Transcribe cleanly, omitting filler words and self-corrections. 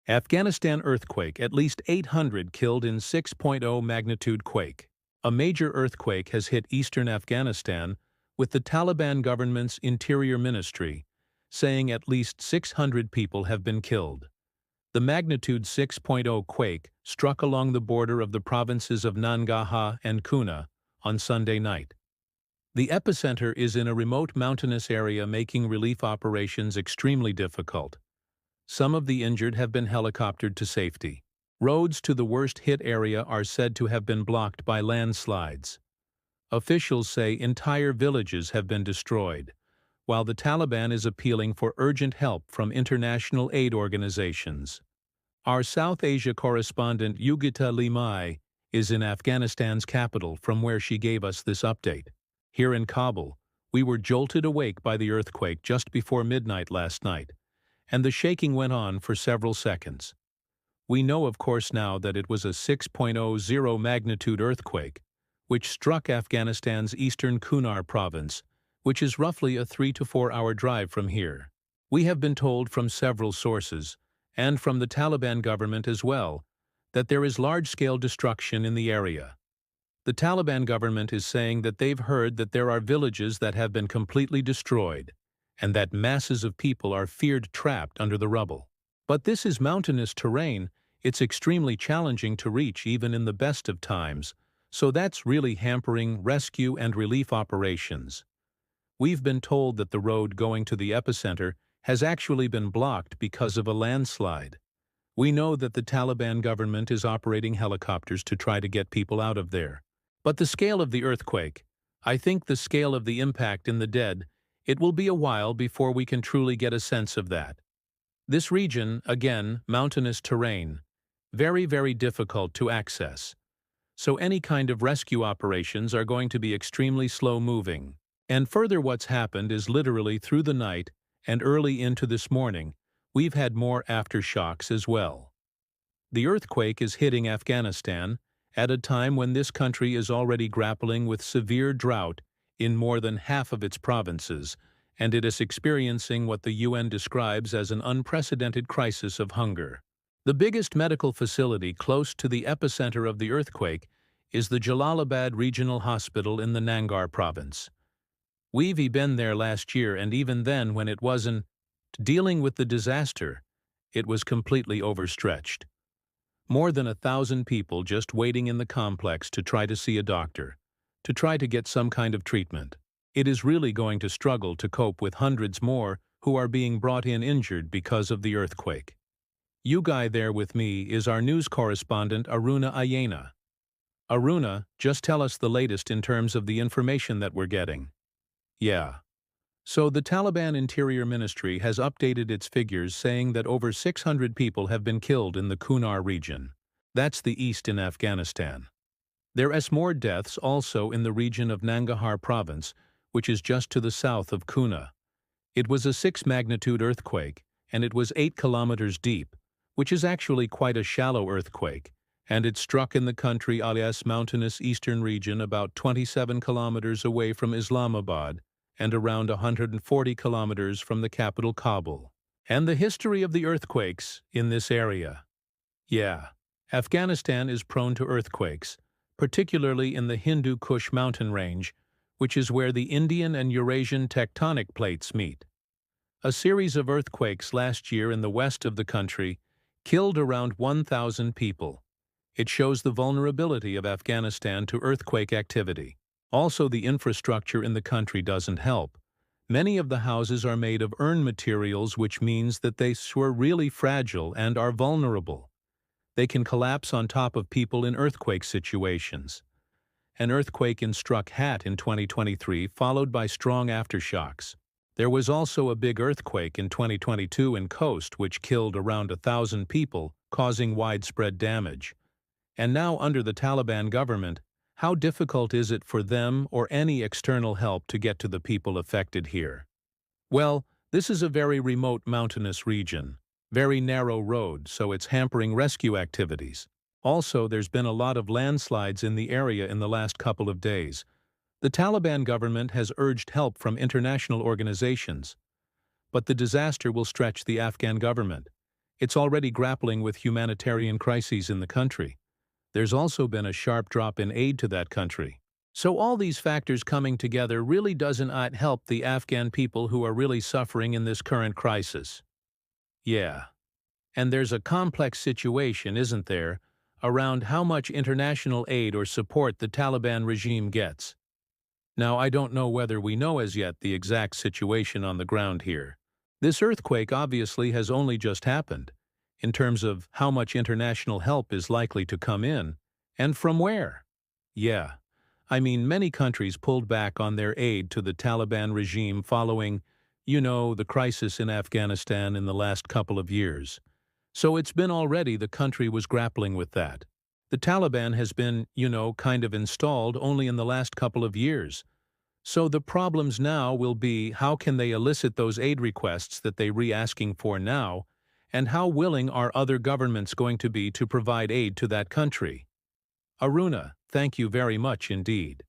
Afghanistan earthquake, at least 800 killed in 6.0 magnitude quake. A major earthquake has hit eastern Afghanistan, with the Taliban government's interior ministry saying at least 600 people have been killed. The magnitude 6.0 quake struck along the border of the provinces of Nangarhar and Kuna on Sunday night. The epicenter is in a remote mountainous area, making relief operations extremely difficult. Some of the injured have been helicoptered to safety. Roads to the worst-hit area are said to have been blocked by landslides. Officials say entire villages have been destroyed, while the Taliban is appealing for urgent help from international aid organizations. Our South Asia correspondent Yugita Limai is in Afghanistan's capital, from where she gave us this update. Here in Kabul, we were jolted awake by the earthquake just before midnight last night, and the shaking went on for several seconds. We know, of course, now that it was a 6.0 magnitude earthquake, which struck Afghanistan's eastern Kunar province, which is roughly a 3 to 4 hour drive from here. We have been told from several sources, and from the Taliban government as well, that there is large-scale destruction in the area. The Taliban government is saying that they've heard that there are villages that have been completely destroyed, and that masses of people are feared trapped under the rubble. But this is mountainous terrain. It's extremely challenging to reach even in the best of times, so that's really hampering rescue and relief operations. We've been told that the road going to the epicenter has actually been blocked because of a landslide. We know that the Taliban government is operating helicopters to try to get people out of there. But the scale of the earthquake, I think the scale of the impact in the dead, it will be a while before we can truly get a sense of that. This region, again, mountainous terrain, very, very difficult to access. So any kind of rescue operations are going to be extremely slow-moving. And further, what's happened is literally through the night and early into this morning, we've had more aftershocks as well. The earthquake is hitting Afghanistan at a time when this country is already grappling with severe drought in more than half of its provinces, and it is experiencing what the UN describes as an unprecedented crisis of hunger. The biggest medical facility close to the epicenter of the earthquake is the Jalalabad Regional Hospital in the Nangarhar province. We've been there last year, and even then, when it wasn't dealing with the disaster, it was completely overstretched. More than 1,000 people just waiting in the complex to try to see a doctor, to try to get some kind of treatment. It is really going to struggle to cope with hundreds more who are being brought in injured because of the earthquake. You guy there with me is our news correspondent Aruna Ayena. Aruna, just tell us the latest in terms of the information that we're getting. Yeah. So the Taliban Interior Ministry has updated its figures, saying that over 600 people have been killed in the Kunar region. That's the east in Afghanistan. There are more deaths also in the region of Nangarhar province, which is just to the south of Kuna. It was a 6 magnitude earthquake, and it was 8 kilometers deep, which is actually quite a shallow earthquake, and it struck in the country alias mountainous eastern region about 27 kilometers away from Islamabad, and around 140 kilometers from the capital Kabul. And the history of the earthquakes in this area. Yeah, Afghanistan is prone to earthquakes, particularly in the Hindu Kush mountain range, which is where the Indian and Eurasian tectonic plates meet. A series of earthquakes last year in the west of the country killed around 1,000 people. It shows the vulnerability of Afghanistan to earthquake activity. Also, the infrastructure in the country doesn't help. Many of the houses are made of earth materials, which means that they are really fragile and are vulnerable. They can collapse on top of people in earthquake situations. An earthquake struck Hat in 2023, followed by strong aftershocks. There was also a big earthquake in 2022 in Khost, which killed around 1,000 people, causing widespread damage. And now, under the Taliban government, how difficult is it for them or any external help to get to the people affected here? Well, this is a very remote mountainous region, very narrow road, so it's hampering rescue activities. Also, there's been a lot of landslides in the area in the last couple of days. The Taliban government has urged help from international organizations, but the disaster will stretch the Afghan government. It's already grappling with humanitarian crises in the country. There's also been a sharp drop in aid to that country. So all these factors coming together really doesn't help the Afghan people who are really suffering in this current crisis. Yeah. And there's a complex situation, isn't there, around how much international aid or support the Taliban regime gets. Now, I don't know whether we know as yet the exact situation on the ground here. This earthquake obviously has only just happened, in terms of how much international help is likely to come in, and from where. Yeah, I mean, many countries pulled back on their aid to the Taliban regime following, the crisis in Afghanistan in the last couple of years. So it's been already the country was grappling with that. The Taliban has been, kind of installed only in the last couple of years. So the problems now will be how can they elicit those aid requests that they re-asking for now, and how willing are other governments going to be to provide aid to that country? Aruna, thank you very much indeed.